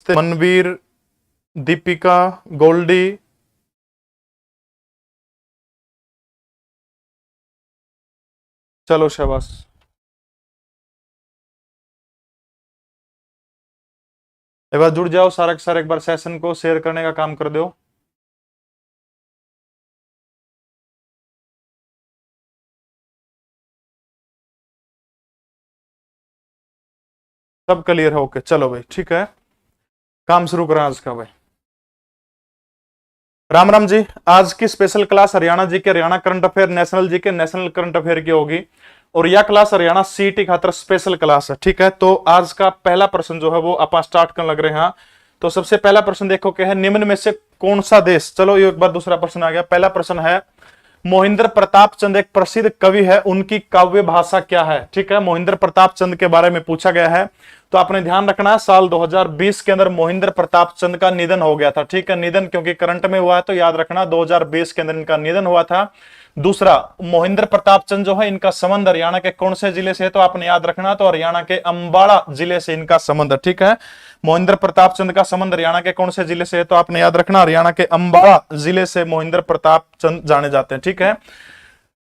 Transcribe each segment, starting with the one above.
नमस्ते मनवीर, दीपिका, गोल्डी, चलो शाबाश। एक बार जुड़ जाओ सारा के सारा, एक बार सेशन को शेयर करने का काम कर दो। सब क्लियर है? ओके चलो भाई ठीक है, काम शुरू करें आज का भाई। राम राम जी। आज की स्पेशल क्लास हरियाणा जी के, हरियाणा करंट अफेयर, नेशनल जी के, नेशनल करंट अफेयर की होगी। और यह क्लास हरियाणा सीईटी खातर स्पेशल क्लास है, ठीक है। तो आज का पहला प्रश्न जो है वो आप स्टार्ट करने लग रहे हैं। तो सबसे पहला प्रश्न देखो क्या है, निम्न में से कौन सा देश, चलो ये एक बार दूसरा प्रश्न आ गया। पहला प्रश्न है, मोहिंद्र प्रताप चंद एक प्रसिद्ध कवि है, उनकी काव्य भाषा क्या है? ठीक है, मोहिंद्र प्रताप चंद के बारे में पूछा गया है। तो आपने ध्यान रखना है, साल 2020 के अंदर मोहिंद्र प्रताप चंद का निधन हो गया था। ठीक है, निधन क्योंकि करंट में हुआ है तो याद रखना 2020 के अंदर इनका निधन हुआ था। दूसरा, मोहिंद्र प्रताप चंद जो है इनका संबंध हरियाणा के कौन से जिले से है? तो आपने याद रखना, तो हरियाणा के अंबाला जिले से इनका संबंध है। ठीक है, मोहिंद्र प्रताप चंद का संबंध हरियाणा के कौन से जिले से है? तो आपने याद रखना, हरियाणा के अंबाला जिले से मोहिंद्र प्रताप चंद जाने जाते हैं। ठीक है,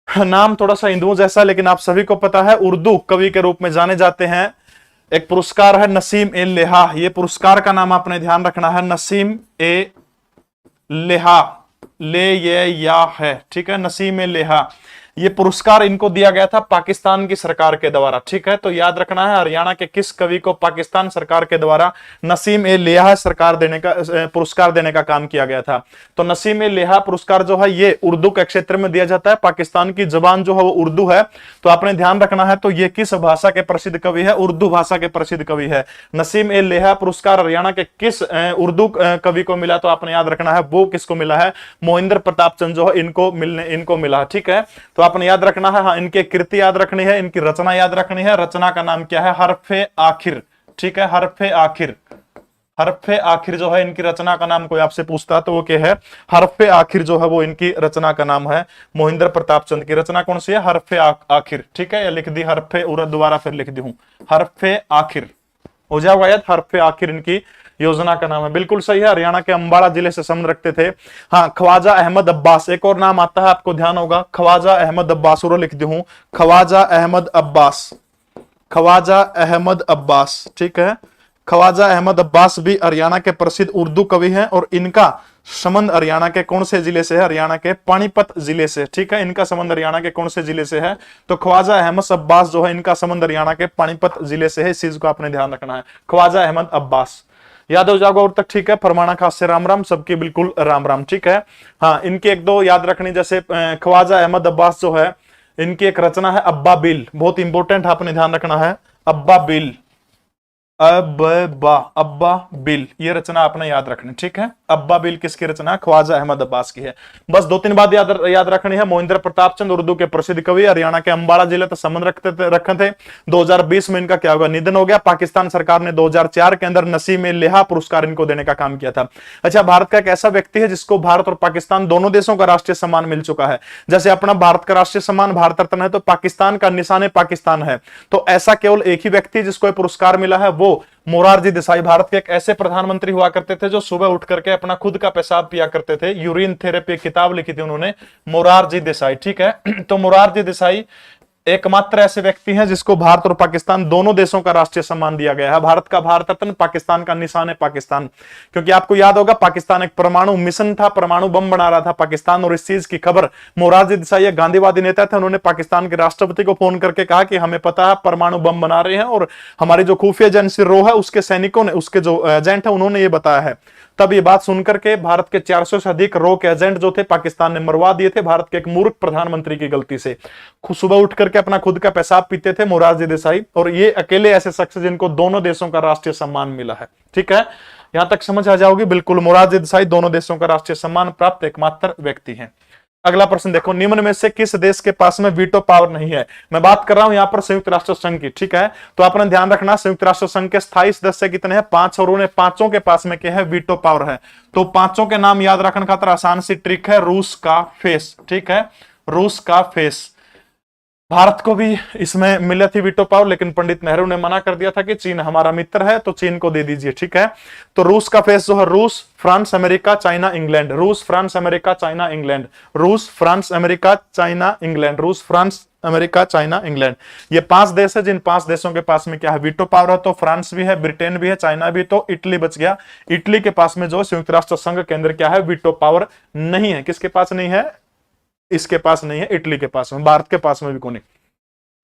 नाम थोड़ा सा हिंदुओं जैसा, लेकिन आप सभी को पता है उर्दू कवि के रूप में जाने जाते हैं। एक पुरस्कार है नसीम ए लेहा, ये पुरस्कार का नाम आपने ध्यान रखना है, नसीम ए लेहा, ले ये या है। ठीक है, नसीम ए लेहा, ये पुरस्कार इनको दिया गया था पाकिस्तान की सरकार के द्वारा। ठीक है, तो याद रखना है हरियाणा के किस कवि को पाकिस्तान सरकार के द्वारा नसीम ए लेहा सरकार देने का पुरस्कार देने का काम किया गया था। तो नसीम ए लेहा पुरस्कार जो है ये उर्दू के क्षेत्र में दिया जाता है, पाकिस्तान की जुबान जो है वो उर्दू है। तो आपने ध्यान रखना है, तो ये किस भाषा के प्रसिद्ध कवि है? उर्दू भाषा के प्रसिद्ध कवि है। नसीम ए लेहा पुरस्कार हरियाणा के किस उर्दू कवि को मिला? तो आपने याद रखना है वो किसको मिला है? मोहिंद्र प्रताप चंद जो है इनको मिला। ठीक है, तो आपने याद रखना है, हाँ इनके कृति याद रखनी है, इनकी रचना याद रखनी है। रचना का नाम क्या है? हरफे आखिर। ठीक है, हरफे आखिर, हरफे आखिर जो है इनकी रचना का नाम, कोई आपसे पूछता तो वो क्या है? हरफे आखिर जो है वो इनकी रचना का नाम है। मोहिंद्र प्रताप चंद की रचना कौन सी है? हरफे आखिर। ठीक है, या लिख दी हरफे, और दोबारा फिर लिख दी हूं हरफे आखिर, हो जाएगा याद, हरफे आखिर इनकी योजना का नाम है। बिल्कुल सही है, हरियाणा के अंबाला जिले से संबंध रखते थे। हाँ, ख्वाजा अहमद अब्बास, एक और नाम आता है आपको ध्यान होगा, ख्वाजा अहमद अब्बास, और लिख दी हूं ख्वाजा अहमद अब्बास, ख्वाजा अहमद अब्बास। ठीक है, ख्वाजा अहमद अब्बास भी हरियाणा के प्रसिद्ध उर्दू कवि हैं, और इनका संबंध हरियाणा के कौन से जिले से है? हरियाणा के पानीपत जिले से। ठीक है, इनका संबंध हरियाणा के कौन से जिले से है? तो ख्वाजा अहमद अब्बास जो है इनका संबंध हरियाणा के पानीपत जिले से है। इस चीज को आपने ध्यान रखना है, ख्वाजा अहमद अब्बास, याद हो जाएगा और तक। ठीक है, फरमाना खास से राम राम, सबकी बिल्कुल राम राम। ठीक है, हाँ इनके एक दो याद रखनी, जैसे ख्वाजा अहमद अब्बास जो है इनकी एक रचना है अब्बा बिल, बहुत इंपॉर्टेंट आपने ध्यान रखना है, अब्बा बिल, अब्बा बिल, ये रचना आपने याद रखनी। ठीक है, अब्बा बिल किसकी रचना? ख्वाजा अहमद अब्बास की है। बस दो तीन बात याद रखनी है। मोहिंद्र प्रताप चंद उर्दू के प्रसिद्ध कवि, हरियाणा के अंबाला जिले तक संबंध रखे थे। 2020 में इनका क्या होगा? निधन हो गया। पाकिस्तान सरकार ने 2004 के अंदर नसीम ए लेहा पुरस्कार इनको देने का काम किया था। अच्छा, भारत का एक ऐसा व्यक्ति है जिसको भारत और पाकिस्तान दोनों देशों का राष्ट्रीय सम्मान मिल चुका है। जैसे अपना भारत का राष्ट्रीय सम्मान भारत रत्न है, तो पाकिस्तान का निशान पाकिस्तान है। तो ऐसा केवल एक ही व्यक्ति जिसको पुरस्कार मिला है, वो मोरारजी देसाई, भारत के एक ऐसे प्रधानमंत्री हुआ करते थे जो सुबह उठ करके अपना खुद का पेशाब पिया करते थे। यूरिन थेरेपी किताब लिखी थी उन्होंने, मोरारजी देसाई। ठीक है, तो मोरारजी देसाई एकमात्र ऐसे व्यक्ति हैं जिसको भारत और पाकिस्तान दोनों देशों का राष्ट्रीय सम्मान दिया गया है। भारत का भारत रत्न, पाकिस्तान का निशान है पाकिस्तान। क्योंकि आपको याद होगा पाकिस्तान एक परमाणु मिशन था, परमाणु बम बना रहा था पाकिस्तान, और इस चीज की खबर मोरारजी देसाई एक गांधीवादी नेता थे, उन्होंने पाकिस्तान के राष्ट्रपति को फोन करके कहा कि हमें पता है परमाणु बम बना रहे हैं, और हमारी जो खुफिया एजेंसी रो है उसके सैनिकों ने, उसके जो एजेंट है उन्होंने ये बताया है। तब ये बात सुनकर के भारत के 400 से अधिक रो के एजेंट जो थे पाकिस्तान ने मरवा दिए थे, भारत के एक मूर्ख प्रधानमंत्री की गलती से। सुबह उठ करके अपना खुद का पेशाब पीते थे मोरारजी देसाई, और ये अकेले ऐसे शख्स जिनको दोनों देशों का राष्ट्रीय सम्मान मिला है। ठीक है, यहां तक समझ आ जाओगी। बिल्कुल, मोरारजी देसाई दोनों देशों का राष्ट्रीय सम्मान प्राप्त एकमात्र व्यक्ति हैं। अगला प्रश्न देखो, निम्न में से किस देश के पास में वीटो पावर नहीं है? मैं बात कर रहा हूं यहां पर संयुक्त राष्ट्र संघ की। ठीक है, तो आपने ध्यान रखना, संयुक्त राष्ट्र संघ के स्थायी सदस्य कितने हैं? 5, और उन्हें पांचों के पास में क्या है? वीटो पावर है। तो पांचों के नाम याद रखने खातर आसान सी ट्रिक है, रूस का फेस। ठीक है, रूस का फेस। भारत को भी इसमें मिली थी वीटो पावर, लेकिन पंडित नेहरू ने मना कर दिया था कि चीन हमारा मित्र है तो चीन को दे दीजिए, ठीक है। तो रूस का फेस जो है, रूस, फ्रांस, अमेरिका, चाइना, इंग्लैंड, रूस, फ्रांस, अमेरिका, चाइना, इंग्लैंड, रूस, फ्रांस, अमेरिका, चाइना, इंग्लैंड, रूस, फ्रांस, अमेरिका, चाइना, इंग्लैंड। ये 5 देश है जिन 5 देशों के पास में क्या है, वीटो पावर है। तो फ्रांस भी है, ब्रिटेन भी है, चाइना भी, तो इटली बच गया। इटली के पास में जो संयुक्त राष्ट्र संघ के अंदर क्या है, वीटो पावर नहीं है। किसके पास नहीं है, इसके पास नहीं है, इटली के पास में। भारत के पास में भी कोई।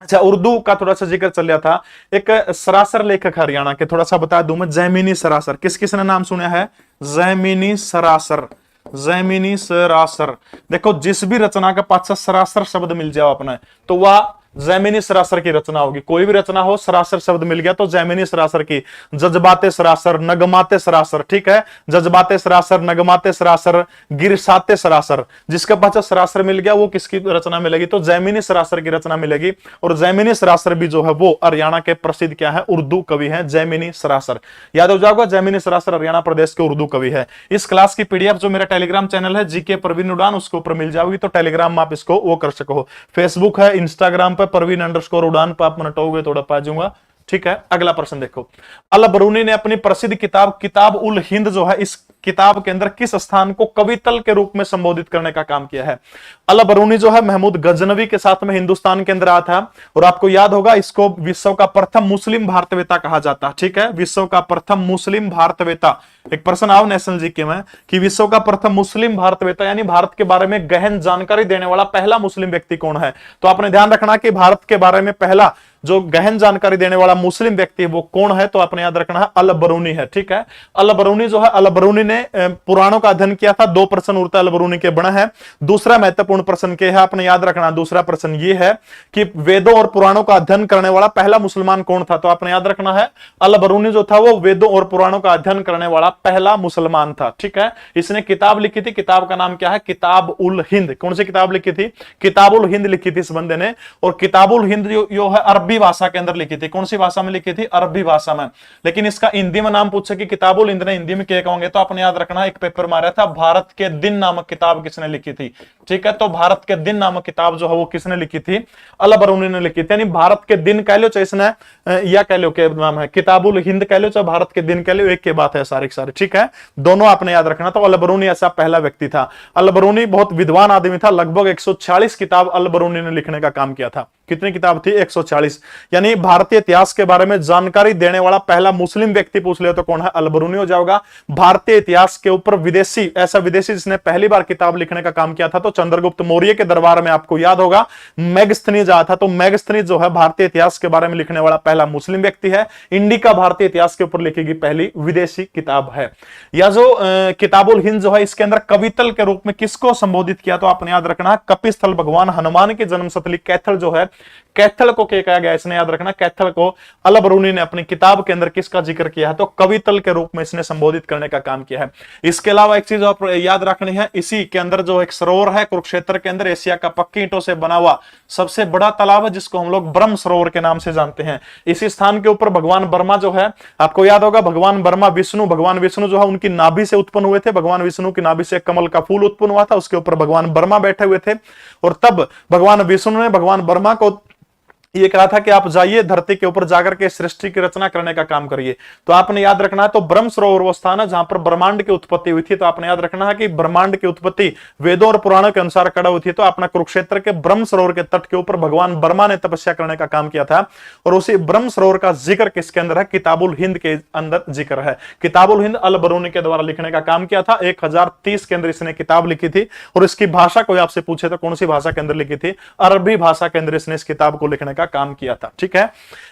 अच्छा, उर्दू का थोड़ा सा जिक्र चल रहा था। एक सरासर लेखक हरियाणा के, थोड़ा सा बता दूं मैं, जैमिनी सरासर। किस किस ने नाम सुना है, जैमिनी सरासर, जैमिनी सरासर। देखो, जिस भी रचना का पाछा सरासर शब्द मिल जाओ अपने, तो वह जैमिनी सरासर की रचना होगी। कोई भी रचना हो, सरासर शब्द मिल गया तो जैमिनी सरासर की। जज्बाते सरासर, नगमाते सरासर, ठीक है, जज्बाते सरासर, नगमाते सरासर, गिरसाते सरासर, जिसका पाछा सरासर मिल गया वो किसकी रचना मिलेगी, तो जैमिनी सरासर की रचना मिलेगी। और जैमिनी सरासर भी जो है वो हरियाणा के प्रसिद्ध क्या है, उर्दू कवि है, जैमिनी सरासर। याद हो जाएगा, जैमिनी सरासर हरियाणा प्रदेश के उर्दू कवि है। इस क्लास की पीडीएफ जो मेरा टेलीग्राम चैनल है जीके प्रवीण उड़ान, उसके ऊपर मिल जाएगी, तो टेलीग्राम में आप इसको वो कर सको। फेसबुक है, इंस्टाग्राम पर प्रवीण_उड़ान पर आप नटोगे थोड़ा पा जाऊंगा, ठीक है। अगला प्रश्न देखो, अल बरूनी ने अपनी प्रसिद्ध किताब किताब उल हिंद जो है, इस किताब के अंदर किस स्थान को कवितल के रूप में संबोधित करने का काम किया है। अल बरूनी जो है महमूद गजनवी के साथ में हिंदुस्तान के अंदर आया था, और आपको याद होगा इसको विश्व का प्रथम मुस्लिम भारतवेता कहा जाता है, ठीक है, विश्व का प्रथम मुस्लिम भारतवेता। एक प्रश्न आओ नेशनल जीके में कि विश्व का प्रथम मुस्लिम भारतवेता यानी भारत के बारे में गहन जानकारी देने वाला पहला मुस्लिम व्यक्ति कौन है। तो आपने ध्यान रखना कि भारत के बारे में पहला जो गहन जानकारी देने वाला मुस्लिम व्यक्ति है वो कौन है, तो आपने याद रखना है अल बरूनी है, ठीक है। अल बरूनी जो है, अल बरूनी ने पुराणों का अध्ययन किया था। 2 प्रश्न उड़ता अल बरूनी के बना है। दूसरा महत्वपूर्ण प्रश्न क्या है, आपने याद रखना, दूसरा प्रश्न ये है कि वेदों और पुराणों का अध्ययन करने वाला पहला मुसलमान कौन था, तो आपने याद रखना है अल बरूनी जो था वो वेदों और पुराणों का अध्ययन करने वाला पहला मुसलमान था, ठीक है। इसने किताब लिखी थी, किताब का नाम क्या है, किताब उल हिंद। कौन सी किताब लिखी थी, किताब उल हिंद लिखी थी इस बंदे ने। और किताब उल हिंद जो है अरबी भाषा के अंदर लिखी थी। कौन सी भाषा में लिखी थी, अरबी भाषा में। लेकिन इसका हिंदी में नाम पूछे कि किताब उल हिंद ने हिंदी में क्या कहोगे, तो आपने याद रखना, एक पेपर मारा था, भारत के दिन नामक किताब किसने लिखी थी, ठीक है। तो भारत के दिन नामक किताब जो है वो किसने लिखी थी, अल बरूनी ने लिखी थी। यानी भारत के दिन कह लो चाहे इसने या कह लो के नाम है किताब उल हिंद कह लो चाहे भारत के दिन कह लो, एक के बात है सारे के सारे, ठीक है। दोनों आपने याद रखना। तो अल बरूनी ऐसा पहला व्यक्ति था। अल बरूनी बहुत विद्वान आदमी था, लगभग 140 किताब अल बरूनी ने लिखने का काम किया था। कितनी किताब थी, 140। यानी भारतीय इतिहास के बारे में जानकारी देने वाला पहला मुस्लिम व्यक्ति पूछ ले तो कौन है, अल बरूनी हो जाएगा। भारतीय इतिहास के ऊपर विदेशी, ऐसा विदेशी जिसने पहली बार किताब लिखने का काम किया था, तो चंद्रगुप्त मौर्य के दरबार में आपको याद होगा मेगस्थनीज आया था। तो मेगस्थनीज जो है भारतीय इतिहास के बारे में लिखने वाला पहला मुस्लिम व्यक्ति है। इंडिका भारतीय इतिहास के ऊपर लिखी गई पहली विदेशी किताब है। या जो किताबुल हिंद जो है, इसके अंदर कवितल के रूप में किसको संबोधित किया, तो आपने याद रखना कपिस्थल भगवान हनुमान की जन्मस्थली कैथल जो है, कैथल को क्या कहा गया, इसने याद रखना कैथल को अल बरूनी ने अपनी किताब के अंदर किसका जिक्र किया है, तो कवितल के रूप में इसने संबोधित करने का काम किया है। इसके अलावा एक चीज आप याद रखनी है, इसी के अंदर जो एक सरोवर है कुरुक्षेत्र के अंदर, एशिया का पक्की ईंटों से बना हुआ सबसे बड़ा तालाब है जिसको हम लोग ब्रह्म सरोवर के नाम से जानते हैं। इसी स्थान के ऊपर भगवान ब्रह्मा जो है, आपको याद होगा भगवान ब्रह्मा भगवान विष्णु जो है उनकी नाभि से उत्पन्न हुए थे। भगवान विष्णु की नाभि से कमल का फूल उत्पन्न हुआ था, उसके ऊपर भगवान ब्रह्मा बैठे हुए थे। और तब भगवान विष्णु ने भगवान ब्रह्मा को ये कहा था कि आप जाइए धरती के ऊपर जाकर के सृष्टि की रचना करने का काम करिए। तो आपने याद रखना है, तो ब्रह्म सरोवर वो स्थान है जहां पर ब्रह्मांड की उत्पत्ति हुई थी। तो आपने याद रखना है कि ब्रह्मांड की उत्पत्ति वेदों और पुराणों के अनुसार कड़ा हुई थी। तो अपना कुरुक्षेत्र के ब्रह्म सरोवर के तट के ऊपर भगवान ब्रह्मा ने तपस्या करने का काम किया था। और उसी ब्रह्म सरोवर का जिक्र किसके अंदर है, किताबुल हिंद के अंदर जिक्र है। किताबुल हिंद अल बरूनी के द्वारा लिखने का काम किया था। 1030 के अंदर इसने किताब लिखी थी। और इसकी भाषा कोई आपसे पूछे तो कौन सी भाषा के अंदर लिखी थी, अरबी भाषा के अंदर इसने इस किताब को लिखने का काम किया था। ठीक है,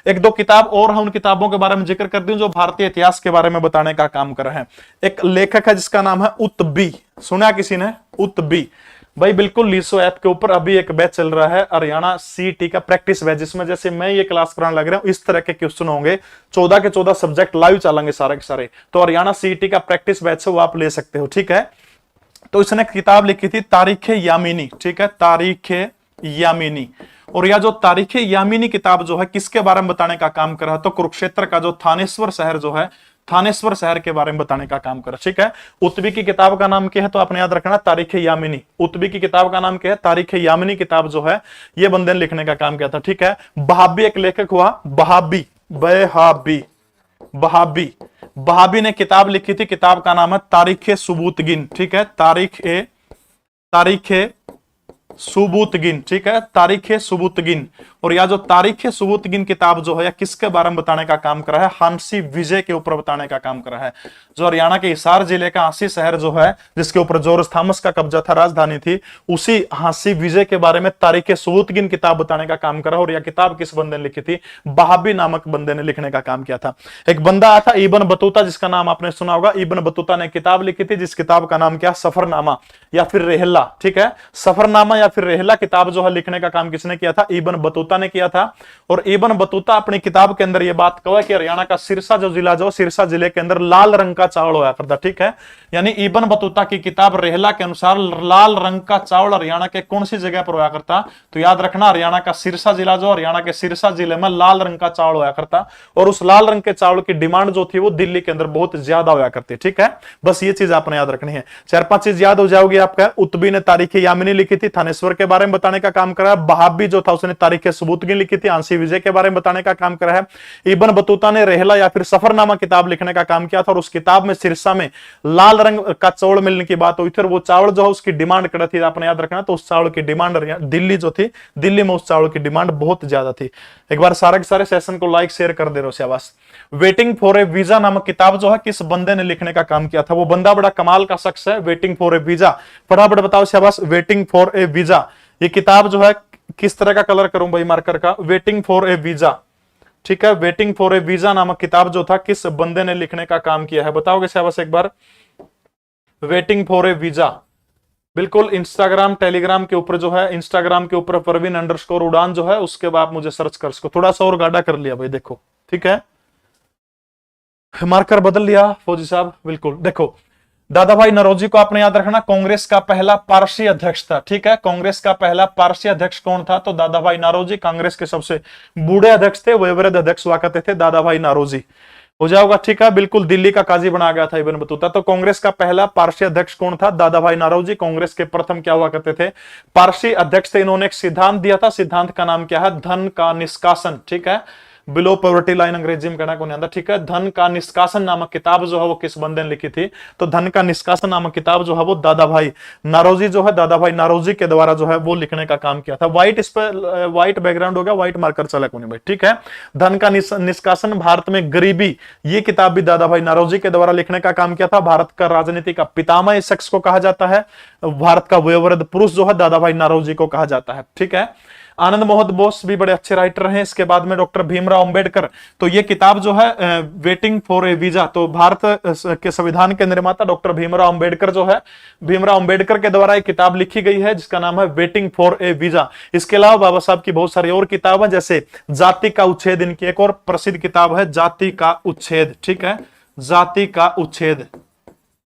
एक दो किताब और है, उन किताबों के बारे में जिक्र कर दूं जो भारतीय इतिहास के बारे में बताने का काम कर रहे हैं। एक लेखक है जिसका नाम है उत्बी, सुना किसी ने, उत्बी भाई बिल्कुल लीसो ऐप के ऊपर अभी एक बैच चल रहा है हरियाणा सीटी का प्रैक्टिस बैच, जिसमें जैसे मैं ये क्लास कराने लग रहा हूं इस तरह के क्वेश्चन होंगे। 14 के 14 सब्जेक्ट लाइव चलेंगे सारे के सारे। तो हरियाणा सीटी का प्रैक्टिस बैच है वो आप ले सकते हो। ठीक है, तो इसने किताब लिखी थी तारीख यामीनी। ठीक है, तारीख यामीनी। और यह जो तारीख यामीनी किताब जो है किसके बारे में बताने का काम कर रहा है, तो कुरुक्षेत्र का जो थानेश्वर शहर जो है, थानेश्वर शहर के बारे में बताने का काम करा। ठीक है, उत्बी की किताब का नाम क्या है, तो आपने याद रखना तारीख यामिनी। उत्बी की किताब का नाम क्या है, तारीख यामिनी किताब जो है ये बंदे ने लिखने का काम किया था। ठीक है, बहाबी एक लेखक हुआ, बहाबी, बहाबी, बहाबी, बहाबी ने किताब लिखी थी, किताब का नाम है तारीख सुबूतगिन। ठीक है, तारीख सुबूतगिन। ठीक है, तारीख सुबूतगिन। और या जो तारीख सुबूतगिन किताब जो है या किसके बारे में बताने का काम करा है, हांसी विजय के ऊपर बताने का काम करा है। जो हरियाणा के हिसार जिले का हांसी शहर जो है, जिसके ऊपर जॉर्ज थॉमस का कब्जा था, राजधानी थी, उसी हांसी विजय के बारे में तारीख सुबूतगिन किताब बताने का काम करा। और यह किताब किस बंदे ने लिखी थी, बहाबी नामक बंदे ने लिखने का काम किया था। एक बंदा आया था इब्न बतूता, जिसका नाम आपने सुना होगा। इब्न बतूता ने किताब लिखी थी, जिस किताब का नाम क्या, सफरनामा या फिर रेहला। ठीक है, सफरनामा या फिर रेहला किताब जो है लिखने का काम किसने किया था, इब्न बतूता ने किया था। और इब्न बतूता अपनी किताब के अंदर यह बात कहा कि हरियाणा का सिरसा जो जिला, जो सिरसा जिले के अंदर लाल रंग का चावल होया करता। ठीक है, यानी इब्न बतूता की किताब रेहला के अनुसार लाल रंग का चावल हरियाणा के कौन सी जगह पर होया करता, तो याद रखना हरियाणा का सिरसा जिला, जो हरियाणा के सिरसा जिले में लाल रंग का चावल होया करता। और उस लाल रंग के चावल की डिमांड जो थी वो दिल्ली के अंदर बहुत ज्यादा होया करती। ठीक है, बस ये चीज आपने याद रखनी है। 4-5 चीज याद हो जाओगी आपका। उत्बी ने तारीख यामिनी लिखी थी, थानेश्वर के बारे में बताने का काम करा। बहाबी जो था उसने तारीख सुबूतगिन लिखी थी, हांसी विजय के बारे में बताने का काम करा है। इब्न बतूता ने रेहला या फिर सफरनामा किताब लिखने का काम किया था। और उस किताब में सिरसा में लाल रंग का चावल मिलने की बात हुई थी। वो चावल जो है उसकी डिमांड कर थी, आपने याद रखना। तो उस चावल की डिमांड दिल्ली जो थी, दिल्ली में उस चावल की डिमांड बहुत ज्यादा थी। एक बार सारे के सारे सेशन को लाइक शेयर कर दे रहे हो, शाबाश। वेटिंग फॉर ए वीजा नामक किताब जो है किस बंदे ने लिखने का काम किया था, वो बंदा बड़ा कमाल का शख्स है। वेटिंग फॉर ए वीजा, फटाफट बताओ शाबाश। वेटिंग फॉर ए वीजा, ये किताब जो है किस तरह का कलर करूं भाई मार्कर का, वेटिंग फॉर ए वीजा। ठीक है, वेटिंग फॉर ए वीजा नामक किताब जो था किस बंदे ने लिखने का काम किया है, बताओगे शाबाश एक बार। वेटिंग फॉर ए वीजा, बिल्कुल इंस्टाग्राम टेलीग्राम के ऊपर जो है, इंस्टाग्राम के ऊपर परवीन_उड़ान जो है, उसके बाद मुझे सर्च कर सको। थोड़ा सा और गाढ़ा कर लिया भाई, देखो। ठीक है, मार्कर बदल लिया फौजी साहब, बिल्कुल। देखो, दादा भाई नौरोजी को आपने याद रखना कांग्रेस का पहला पारसी अध्यक्ष था। ठीक है, कांग्रेस का पहला पारसी अध्यक्ष कौन था, तो दादा भाई नौरोजी। कांग्रेस के सबसे बूढ़े अध्यक्ष थे, वयोवृद्ध अध्यक्ष हुआ करते थे दादा भाई नौरोजी। हो जाओगा, ठीक है, बिल्कुल। दिल्ली का काजी बना गया था इब्न बतूता। तो कांग्रेस का पहला पारसी अध्यक्ष कौन था, दादा भाई नौरोजी। कांग्रेस के प्रथम क्या हुआ करते थे, पारसी अध्यक्ष थे। इन्होंने एक सिद्धांत दिया था, सिद्धांत का नाम क्या है, धन का निष्कासन। ठीक है, बिलो पॉवर्टी लाइन अंग्रेजी में कहना को नहीं आता। ठीक है, धन का निष्कासन नामक किताब जो है वो किस बंदे ने लिखी थी, तो धन का निष्कासन नामक किताब जो है वो दादा भाई नौरोजी जो है, दादा भाई नौरोजी के द्वारा जो है वो लिखने का काम किया था। व्हाइट, इस पर व्हाइट बैकग्राउंड हो गया, व्हाइट मार्कर चला को नहीं भाई। ठीक है, धन का निष्कासन, भारत में गरीबी, ये किताब भी दादा भाई नौरोजी के द्वारा लिखने का काम किया था। भारत का राजनीति का पितामह इस शख्स को कहा जाता है। भारत का वयोवृद्ध पुरुष जो है दादा भाई नौरोजी को कहा जाता है। ठीक है, आनंद मोहन बोस भी बड़े अच्छे राइटर हैं। इसके बाद में डॉक्टर भीमराव अंबेडकर। तो ये किताब जो है वेटिंग फॉर ए वीजा, तो भारत के संविधान के निर्माता डॉक्टर भीमराव अंबेडकर जो है, भीमराव अंबेडकर के द्वारा एक किताब लिखी गई है जिसका नाम है वेटिंग फॉर ए वीजा। इसके अलावा बाबा साहब की बहुत सारी और किताब है, जैसे जाति का उच्छेद, इनकी एक और प्रसिद्ध किताब है जाति का उच्छेद। ठीक है, जाति का उच्छेद,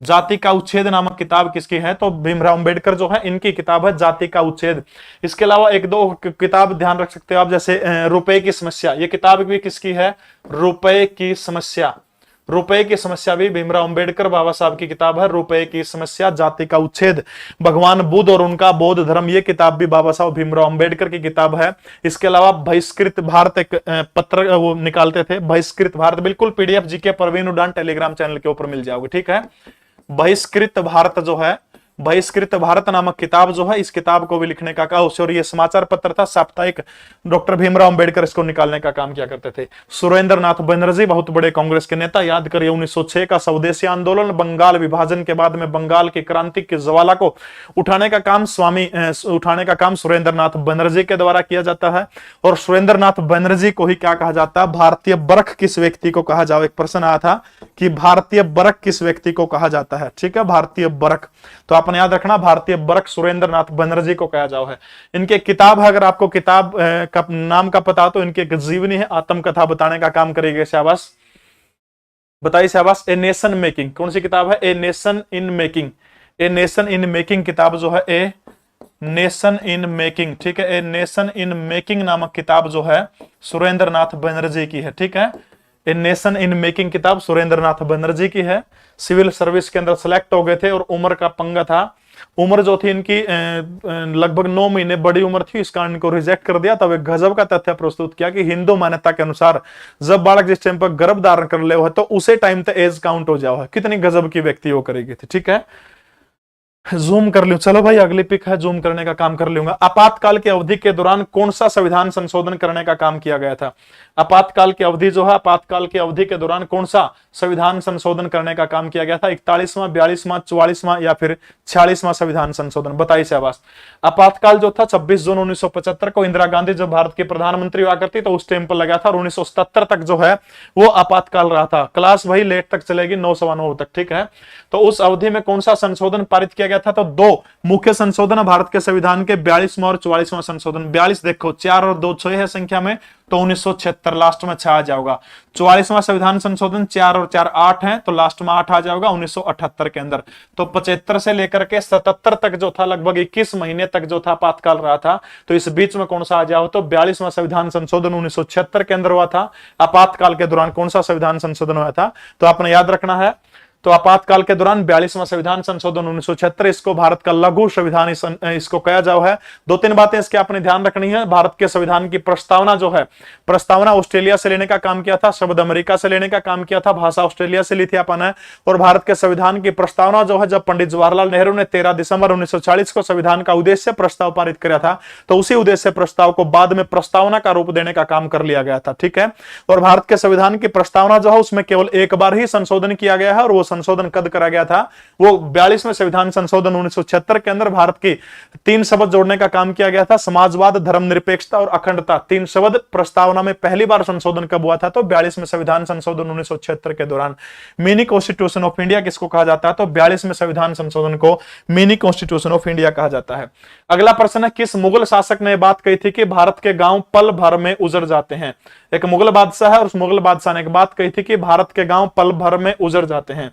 जाति का उच्छेद नामक किताब किसकी है, तो भीमराव अंबेडकर जो है इनकी किताब है जाति का उच्छेद। इसके अलावा एक दो किताब ध्यान रख सकते हो आप, जैसे रुपए की समस्या, ये किताब भी किसकी है, रुपए की समस्या। रुपए की समस्या भी भीमराव अंबेडकर बाबा साहब की किताब है, रुपए की समस्या, जाति का उच्छेद। भगवान बुद्ध और उनका बौद्ध धर्म, ये किताब भी बाबा साहब भीमराव अंबेडकर की किताब है। इसके अलावा बहिष्कृत भारत, एक पत्र वो निकालते थे, बहिष्कृत भारत, बिल्कुल पीडीएफ जीके परवीन उड़ान टेलीग्राम चैनल के ऊपर मिल जाओगे। ठीक है, बहिष्कृत भारत जो है, बहिष्कृत भारत नामक किताब जो है, इस किताब को भी लिखने का काम, और ये समाचार पत्र था साप्ताहिक, डॉक्टर भीमराव अंबेडकर इसको निकालने का काम किया करते थे। सुरेंद्र नाथ बनर्जी बहुत बड़े कांग्रेस के नेता, याद करिए 1906 का स्वदेशी आंदोलन, बंगाल विभाजन के बाद में बंगाल की क्रांति की ज्वाला को उठाने का काम सुरेंद्र नाथ बनर्जी के द्वारा किया जाता है। और सुरेंद्र नाथ बनर्जी को ही क्या कहा जाता है, भारतीय बरख किस व्यक्ति को कहा जाओ, एक प्रश्न आया था कि भारतीय बरख किस व्यक्ति को कहा जाता है। ठीक है, भारतीय बरख, तो आपने याद रखना भारतीय बरख सुरेंद्र नाथ बनर्जी को कहा जाओ है। इनके किताब है, अगर आपको किताब का नाम का पता तो इनके जीवनी है, आत्मकथा बताने का काम करेगी। शाबाश, बताइए शाबाश। ए नेशन मेकिंग, कौन सी किताब है, a nation in making. A nation in making किताब जो है, ए नेशन इन मेकिंग। ठीक है, ए नेशन इन मेकिंग नामक किताब जो है सुरेंद्र नाथ बनर्जी की है। ठीक है, ए नेशन इन मेकिंग किताब सुरेंद्र नाथ बनर्जी की है। सिविल सर्विस के अंदर सेलेक्ट हो गए थे और उम्र का पंगा था, उम्र जो थी इनकी लगभग 9 महीने बड़ी उम्र थी, इस कारण इनको रिजेक्ट कर दिया। तब एक गजब का तथ्य प्रस्तुत किया कि हिंदू मान्यता के अनुसार जब बालक जिस टाइम पर गर्भ धारण कर ले हो तो उसे टाइम तक एज काउंट हो जाओ है। कितनी गजब की व्यक्ति वो करेगी थी। ठीक है, जूम कर लूं, चलो भाई अगली पिक है, जूम करने का काम कर लूंगा। आपातकाल की अवधि के दौरान कौन सा संविधान संशोधन करने का काम किया गया था? आपातकाल की अवधि जो है, आपातकाल की अवधि के दौरान कौन सा संविधान संशोधन करने का काम किया गया था? 41वां, 42वां, 44वां या फिर 46वां संविधान संशोधन? बताइए शाबाश। आपातकाल जो था 26 जून 1975 को इंदिरा गांधी जब भारत की प्रधानमंत्री हुआ करती तो उस टाइम पर लगा था, और 1977 तक जो है वो आपातकाल रहा था। क्लास भाई लेट तक चलेगी, 9 सवा 9 तक। ठीक है, तो उस अवधि में कौन सा संशोधन पारित किया गया था? तो 2 मुख्य संशोधन भारत के संविधान के, 42वां और 44वां संशोधन। 42 देखो 4 और 2 6 है संख्या में, तो 1976 लास्ट में 6 आ जाएगा। 44वां संविधान संशोधन 4 और 4 8 है, तो लास्ट में 8 आ जाएगा 1978 के अंदर। तो 75 से लेकर के 77 तक जो था लगभग 21 महीने तक जो था आपातकाल रहा था। तो इस बीच में कौन सा आ जाओ? तो 42वां संविधान संशोधन 1976 के अंदर हुआ था। आपातकाल के दौरान कौन सा संविधान संशोधन हुआ था? तो आपने याद रखना है। तो आपातकाल के दौरान 42वां संविधान संशोधन 1976, इसको भारत का लघु संविधान इसको कहा जाओ है। 2-3 बातें इसके आपने ध्यान रखनी है। भारत के संविधान की प्रस्तावना जो है, प्रस्तावना ऑस्ट्रेलिया से लेने का काम किया था, शब्द अमेरिका से लेने का काम किया था, भाषा ऑस्ट्रेलिया से ली थी अपन है। और भारत के संविधान की प्रस्तावना जो है, जब पंडित जवाहरलाल नेहरू ने 13 दिसंबर 1940 को संविधान का उद्देश्य प्रस्ताव पारित किया था, तो उसी उद्देश्य प्रस्ताव को बाद में प्रस्तावना का रूप देने का काम कर लिया गया था। ठीक है, और भारत के संविधान की प्रस्तावना जो है उसमें केवल एक बार ही संशोधन किया गया है, और वो संशोधन कद करा गया था? वो 42वें संविधान संशोधन 1976 के अंदर भारत की 3 शब्द जोड़ने का काम किया गया था, समाजवाद, धर्मनिरपेक्षता और अखंडता। 3 शब्द प्रस्तावना में पहली बार संशोधन कब हुआ था? तो 42वें संविधान संशोधन 1976 के दौरान। मिनी कॉन्स्टिट्यूशन ऑफ इंडिया किसको कहा जाता है? तो 42वें संविधान संशोधन को मिनी कॉन्स्टिट्यूशन ऑफ इंडिया कहा जाता है। अगला प्रश्न है, किस मुगल शासक ने बात कही थी कि भारत के गांव पल भर में उजड़ जाते हैं? एक मुगल बादशाह है और उस मुगल बादशाह ने एक बात कही थी कि भारत के गांव पल भर में उजड़ जाते हैं।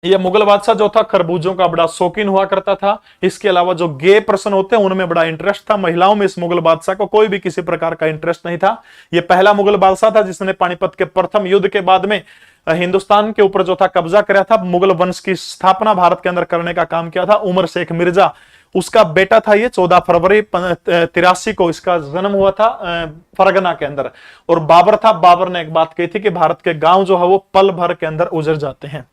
ये मुगल बादशाह जो था खरबूजों का बड़ा शौकीन हुआ करता था। इसके अलावा जो गे प्रश्न होते हैं उनमें बड़ा इंटरेस्ट था। महिलाओं में इस मुगल बादशाह को कोई भी किसी प्रकार का इंटरेस्ट नहीं था। ये पहला मुगल बादशाह था जिसने पानीपत के प्रथम युद्ध के बाद में हिंदुस्तान के ऊपर जो था कब्जा किया था। मुगल वंश की स्थापना भारत के अंदर करने का काम किया था। उमर शेख मिर्जा उसका बेटा था। ये 14 फरवरी 83 को इसका जन्म हुआ था फरगना के अंदर। और बाबर था, बाबर ने एक बात कही थी कि भारत के गांव जो है वो पल भर के अंदर उजड़ जाते हैं।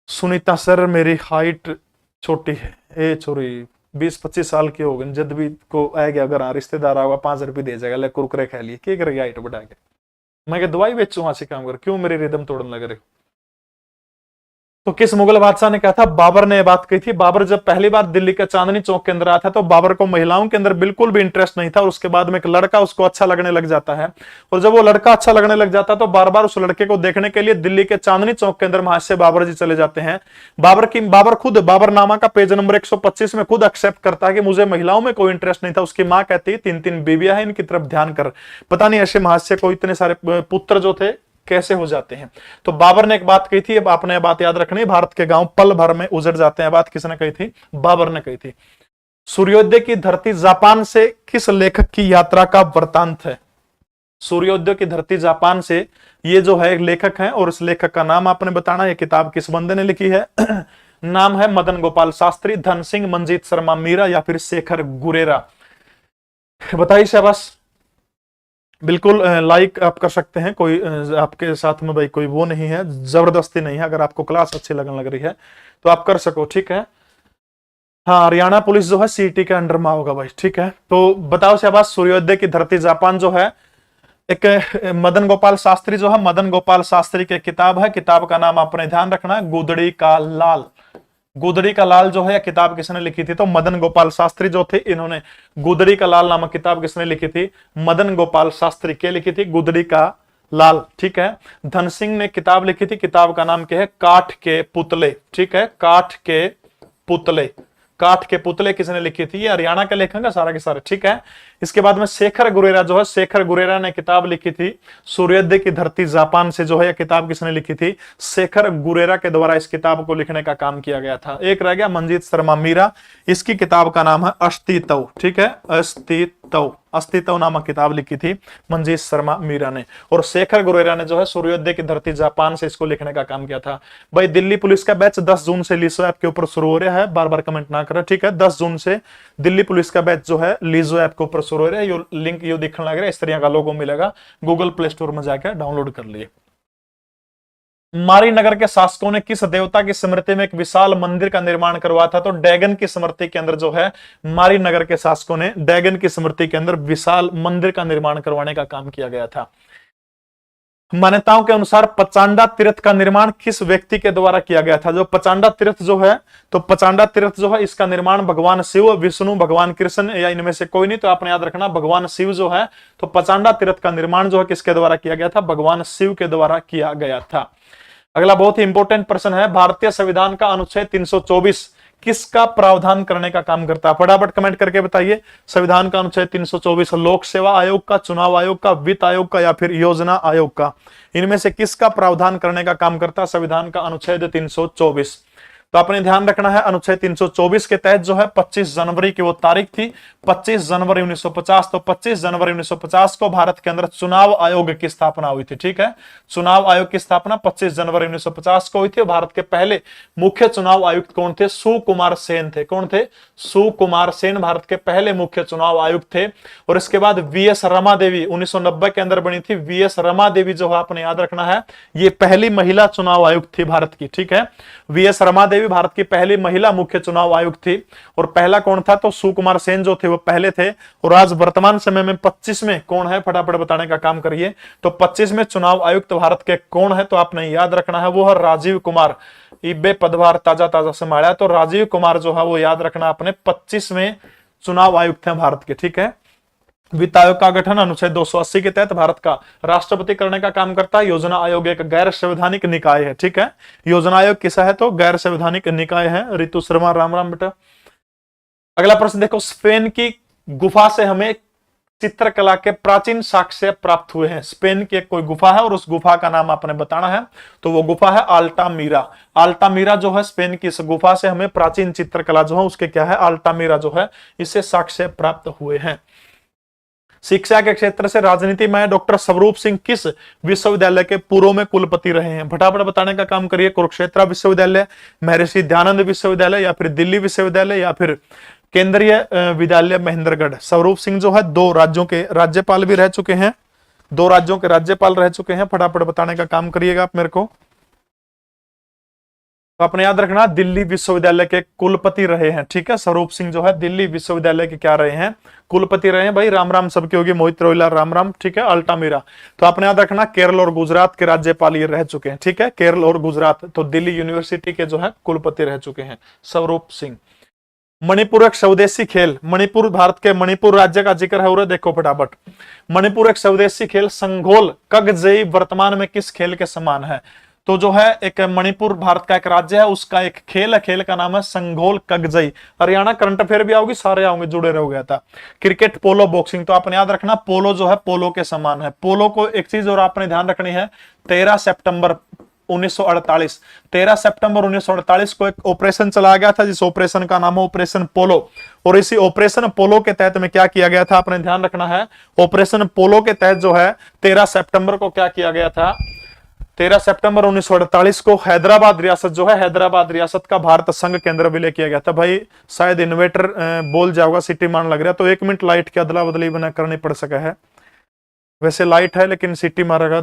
सुनीता सर मेरी हाइट छोटी है, ए छोरी 20-25 साल की हो गई, जद भी को आएगा अगर रिश्तेदार आएगा 5 रुपये दे जाएगा, ले कुरकुरे खा लिए, क्या करेगा हाइट बढ़ा के? मैं क्या दवाई बेचूं वहां से काम कर, क्यों मेरी रिदम तोड़ने लग रहे हो? तो किस मुगल बादशाह ने कहा था? बाबर ने बात कही थी। बाबर जब पहली बार दिल्ली के चांदनी चौक के अंदर आया था तो बाबर को महिलाओं के अंदर बिल्कुल भी इंटरेस्ट नहीं था। और उसके बाद में एक लड़का उसको अच्छा लगने लग जाता है। और जब वो लड़का अच्छा लगने लग जाता है तो बार बार उस लड़के को देखने के लिए दिल्ली के चांदनी चौक के अंदर वहां से बाबर जी चले जाते हैं। बाबर खुद बाबरनामा का पेज नंबर 125 में खुद एक्सेप्ट करता है कि मुझे महिलाओं में कोई इंटरेस्ट नहीं था। उसकी माँ कहती है 3-3 बीवियां हैं, इनकी तरफ ध्यान कर। पता नहीं ऐसे महाशय को इतने सारे पुत्र जो थे कैसे हो जाते हैं। तो बाबर ने एक बात कही थी, अब आपने बात याद रखनी, भारत के गांव पल भर में उजड़ जाते हैं। बात किसने कही थी? बाबर ने कही थी। सूर्योदय की धरती जापान से किस लेखक की यात्रा का वृतांत है? सूर्योदय की धरती जापान से ये जो है एक लेखक है और उस लेखक का नाम आपने बताना। ये किताब किस बंदे ने लिखी है? नाम है मदन गोपाल शास्त्री, धन सिंह, मंजीत शर्मा मीरा या फिर शेखर गुरेरा। बताइए शाबाश। बिल्कुल लाइक आप कर सकते हैं, कोई आपके साथ में भाई कोई वो नहीं है, जबरदस्ती नहीं है। अगर आपको क्लास अच्छी लगने लग रही है तो आप कर सको, ठीक है। हाँ, हरियाणा पुलिस जो है सीटी के अंडर में होगा भाई, ठीक है। तो बताओ शाबाश। सूर्योदय की धरती जापान जो है एक मदन गोपाल शास्त्री जो है, मदन गोपाल शास्त्री की किताब है। किताब का नाम आपने ध्यान रखना है, गुदड़ी का लाल। गुदड़ी का लाल जो है किताब किसने लिखी थी? तो मदन गोपाल शास्त्री जो थे, इन्होंने गुदड़ी का लाल नामक किताब किसने लिखी थी? मदन गोपाल शास्त्री के लिखी थी, गुदड़ी का लाल, ठीक है। धन सिंह ने किताब लिखी थी, किताब का नाम क्या है? काठ के पुतले, ठीक है। काठ के पुतले, काठ के पुतले किसने लिखी थी? ये हरियाणा के लेखक है सारा के सारे, ठीक है। इसके बाद में शेखर गुरेरा जो है, शेखर गुरेरा ने किताब लिखी थी सूर्योदय की धरती, जापान से जो है यह किताब किसने लिखी थी, शेखर गुरेरा के द्वारा इस किताब को लिखने का काम किया गया था। एक रह गया मंजीत शर्मा मीरा, इसकी किताब का नाम है अस्तित्व, ठीक है, अस्तित्व, अस्तित्व नामक किताब लिखी थी मंजीत शर्मा मीरा ने। और शेखर गुरेरा ने जो है सूर्योदय की धरती, जापान से इसको लिखने का काम किया था। भाई दिल्ली पुलिस का बैच 10 जून से लीजो ऐप के ऊपर शुरू हो रहा है, बार बार कमेंट ना करें, ठीक है। 10 जून से दिल्ली पुलिस का बैच जो है लीजो ऐप के ऊपर शुरू हो रहा है। यो लिंक यो दिखने लग रहा है, इस तरह का लोगो मिलेगा, गूगल प्ले स्टोर में जाकर डाउनलोड कर लिए। मारी नगर के शासकों ने किस देवता की स्मृति में एक विशाल मंदिर का निर्माण करवाया था? तो डैगन की स्मृति के अंदर जो है मारी नगर के शासकों ने डैगन की स्मृति के अंदर विशाल मंदिर का निर्माण करवाने का काम किया गया था। मान्यताओं के अनुसार पचांडा तीर्थ का निर्माण किस व्यक्ति के द्वारा किया गया था? जो पचांडा तीर्थ जो है, तो पचांडा तीर्थ जो है इसका निर्माण भगवान शिव, विष्णु, भगवान कृष्ण या इनमें से कोई नहीं, तो आपने याद रखना भगवान शिव जो है, तो पचांडा तीर्थ का निर्माण जो है किसके द्वारा किया गया था? भगवान शिव के द्वारा किया गया था। अगला बहुत ही इंपॉर्टेंट प्रश्न है, भारतीय संविधान का अनुच्छेद 324 किसका प्रावधान करने का काम करता है? फटाफट कमेंट करके बताइए। संविधान का अनुच्छेद 324 लोक सेवा आयोग का, चुनाव आयोग का, वित्त आयोग का या फिर योजना आयोग का, इनमें से किसका प्रावधान करने का काम करता है संविधान का अनुच्छेद 324? तो आपने ध्यान रखना है अनुच्छेद 324 के तहत जो है 25 जनवरी की वो तारीख थी, 25 जनवरी 1950। तो 25 जनवरी 1950 को भारत के अंदर चुनाव आयोग की स्थापना हुई थी, ठीक है। चुनाव आयोग की स्थापना 25 जनवरी 1950 को हुई थी। भारत के पहले मुख्य चुनाव आयुक्त कौन थे? सुकुमार सेन थे। कौन थे? सुकुमार सेन भारत के पहले मुख्य चुनाव आयुक्त थे। और इसके बाद वीएस रमा देवी 1990 के अंदर बनी थी। वीएस रमा देवी जो है आपने याद रखना है, ये पहली महिला चुनाव आयुक्त थी भारत की, ठीक है। वीएस रमा देवी भारत की पहली महिला मुख्य चुनाव आयुक्त थी। और पहला कौन था? तो सुकुमार सेन जो थे वो पहले थे। और आज वर्तमान समय में 25 में कौन है? फटाफट बताने का काम करिए। तो 25 में चुनाव आयुक्त भारत के कौन है? तो आपने याद रखना है वो है राजीव कुमार। इब्बे पदभार ताजा ताजा संभाला, तो राजीव कुमार जो है वो याद रखना आपने 25 में चुनाव आयुक्त है भारत के, ठीक है। वित्त आयोग का गठन अनुच्छेद 280 के तहत भारत का राष्ट्रपति करने का काम करता है। योजना आयोग एक गैर संवैधानिक निकाय है, ठीक है। योजना आयोग किसा है? तो गैर संवैधानिक निकाय है। रितु शर्मा राम राम बेटा। अगला प्रश्न देखो, स्पेन की गुफा से हमें चित्रकला के प्राचीन साक्ष्य प्राप्त हुए हैं। स्पेन की एक कोई गुफा है और उस गुफा का नाम आपने बताना है। तो वो गुफा है अल्टामीरा। अल्टामीरा जो है स्पेन की इस गुफा से हमें प्राचीन चित्रकला जो है उसके क्या है? अल्टामीरा जो है इससे साक्ष्य प्राप्त हुए हैं। शिक्षा के क्षेत्र से राजनीति में डॉक्टर स्वरूप सिंह किस विश्वविद्यालय के पूर्व में कुलपति रहे हैं? फटाफट बताने का काम करिए। कुरुक्षेत्र विश्वविद्यालय, महर्षि दयानंद विश्वविद्यालय या फिर दिल्ली विश्वविद्यालय या फिर केंद्रीय विद्यालय महेंद्रगढ़। स्वरूप सिंह जो है 2 राज्यों के राज्यपाल भी रह चुके हैं, 2 राज्यों के राज्यपाल रह चुके हैं। फटाफट बताने का काम करिएगा आप मेरे को। तो आपने याद रखना दिल्ली विश्वविद्यालय के कुलपति रहे हैं, ठीक है। स्वरूप सिंह जो है दिल्ली विश्वविद्यालय के क्या रहे हैं? कुलपति रहे हैं। भाई राम राम सबके होगी, मोहित रोहिला राम राम, ठीक है। अल्टामीरा तो आपने याद रखना केरल और गुजरात के राज्यपाल ये रह चुके हैं, ठीक है। केरल और गुजरात, तो दिल्ली यूनिवर्सिटी के जो है कुलपति रह चुके हैं स्वरूप सिंह। मणिपुर एक स्वदेशी खेल, मणिपुर भारत के मणिपुर राज्य का जिक्र है और देखो फटाफट। मणिपुर एक स्वदेशी खेल संघोल कगजेई वर्तमान में किस खेल के समान है? तो जो है एक मणिपुर भारत का एक राज्य है, उसका एक खेल है, खेल का नाम है संघोल कगजई। हरियाणा करंट अफेयर भी आओगी, सारे आओगे, जुड़े रह गया था। क्रिकेट, पोलो, बॉक्सिंग, तो आपने याद रखना पोलो जो है पोलो के समान है। पोलो को एक चीज और आपने ध्यान रखनी है, 13 सितंबर 1948, 13 सितंबर 1948 को एक ऑपरेशन चलाया गया था जिस ऑपरेशन का नाम है ऑपरेशन पोलो। और इसी ऑपरेशन पोलो के तहत में क्या किया गया था? आपने ध्यान रखना है ऑपरेशन पोलो के तहत जो है 13 सितंबर को क्या किया गया था? 13 सितंबर 1948 को हैदराबाद रियासत जो है, हैदराबाद रियासत का भारत संघ के अंदर विलय किया गया था। भाई शायद इन्वेटर बोल जाओगा, सिटी मान लग रहा है, तो 1 मिनट लाइट की अदला बदली बना करनी पड़ सका है। वैसे लाइट है लेकिन सिटी मारेगा